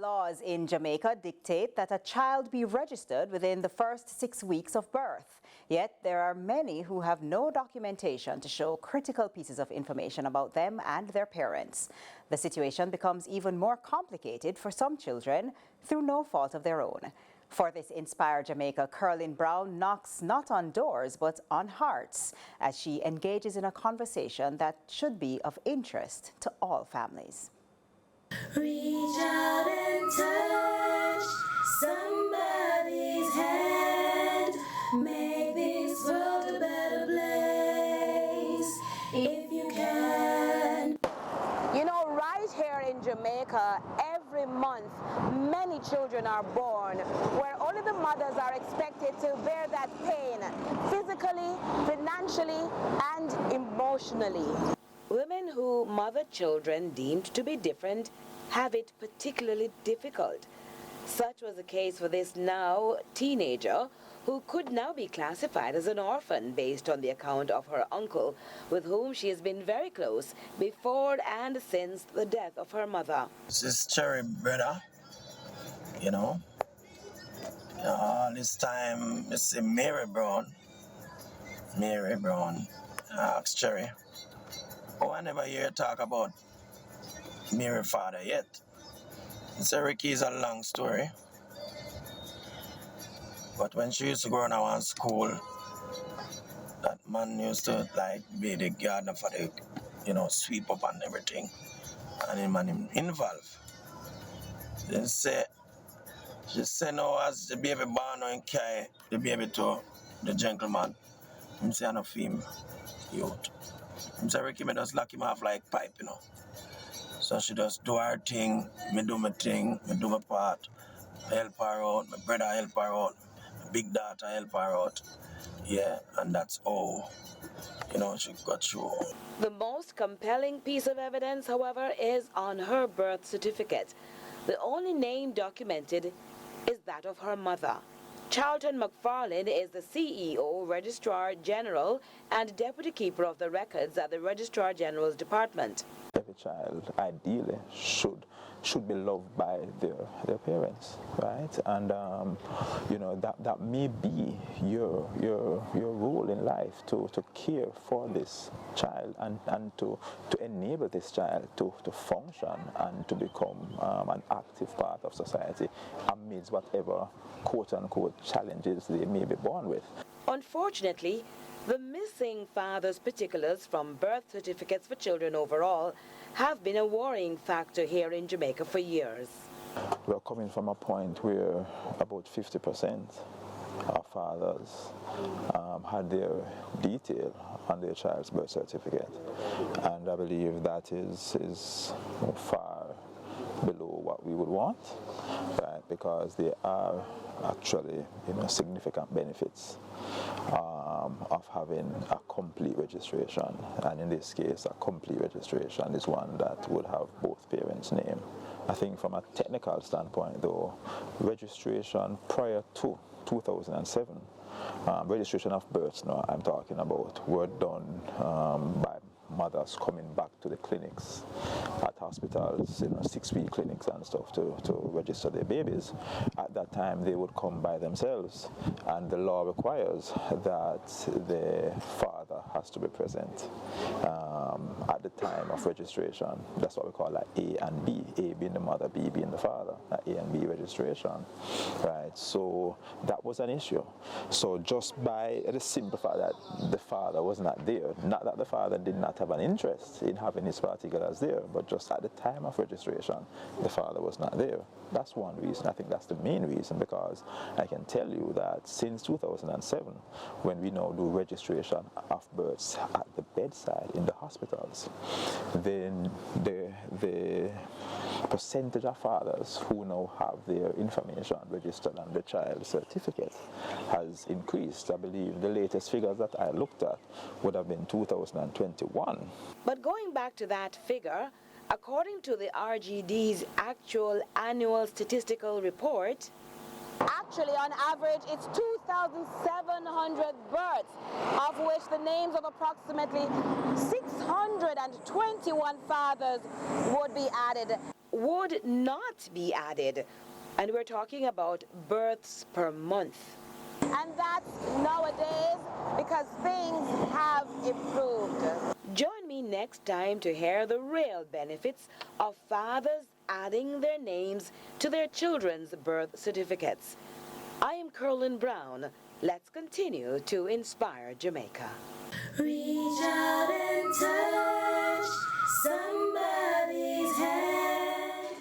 laws in Jamaica dictate that a child be registered within the first 6 weeks of birth. Yet there are many who have no documentation to show critical pieces of information about them and their parents. The situation becomes even more complicated for some children through no fault of their own. For this Inspire Jamaica, Curlin Brown knocks not on doors but on hearts as she engages in a conversation that should be of interest to all families. Reach out and touch somebody's hand. Make this world a better place if you can. You know, right here in Jamaica, every month, many children are born where only the mothers are expected to bear that pain physically, financially, and emotionally. Women who mother children deemed to be different have it particularly difficult. Such was the case for this now teenager who could now be classified as an orphan based on the account of her uncle, with whom she has been very close before and since the death of her mother. This is Cherry, brother. You know, this time it's Mary Brown. Mary Brown asks Cherry, oh, I never hear talk about Mary's father yet. So Ricky is a long story. But when she used to go around school, that man used to like be the gardener for the, sweep up and everything. And him and him involved. Then she said no, as the baby born and carry the baby to the gentleman. Him say I no film youth. Him say Ricky me just lock him off like pipe, So she just do her thing, me do my thing, me do my part. I help her out, my brother help her out, my big daughter help her out. Yeah, and that's all. She got through. The most compelling piece of evidence, however, is on her birth certificate. The only name documented is that of her mother. Charlton McFarlane is the CEO, Registrar General, and Deputy Keeper of the Records at the Registrar General's Department. Every child, ideally, should be loved by their parents, right? And that may be your role in life to care for this child and to enable this child to function and to become an active part of society amidst whatever quote-unquote challenges they may be born with. Unfortunately, the missing father's particulars from birth certificates for children overall have been a worrying factor here in Jamaica for years. We're coming from a point where about 50% of fathers had their detail on their child's birth certificate, and I believe that is far below what we would want, right? Because there are actually significant benefits of having a complete registration, and in this case a complete registration is one that would have both parents' name. I think from a technical standpoint though, registration prior to 2007, registration of births now I'm talking about, were done by mothers coming back to the clinics at hospitals, 6-week clinics and stuff to register their babies. At that time they would come by themselves, and the law requires that the father has to be present at the time of registration. That's what we call like A and B, A being the mother, B being the father, A and B registration, right? So that was an issue. So just by the simple fact that the father was not there, not that the father did not have an interest in having his particulars there, but just at the time of registration, the father was not there. That's one reason. I think that's the main reason, because I can tell you that since 2007, when we now do registration of births at the bedside in the hospitals, then the percentage of fathers who now have their information registered on the child's certificate has increased. I believe the latest figures that I looked at would have been 2021. But going back to that figure, according to the RGD's actual annual statistical report, actually on average it's 2,700 births, of which the names of approximately 621 fathers would be added. would not be added. And we're talking about births per month. And that's nowadays because things have improved. Join me next time to hear the real benefits of fathers adding their names to their children's birth certificates. I am Carolyn Brown. Let's continue to inspire Jamaica. Reach out and touch somebody.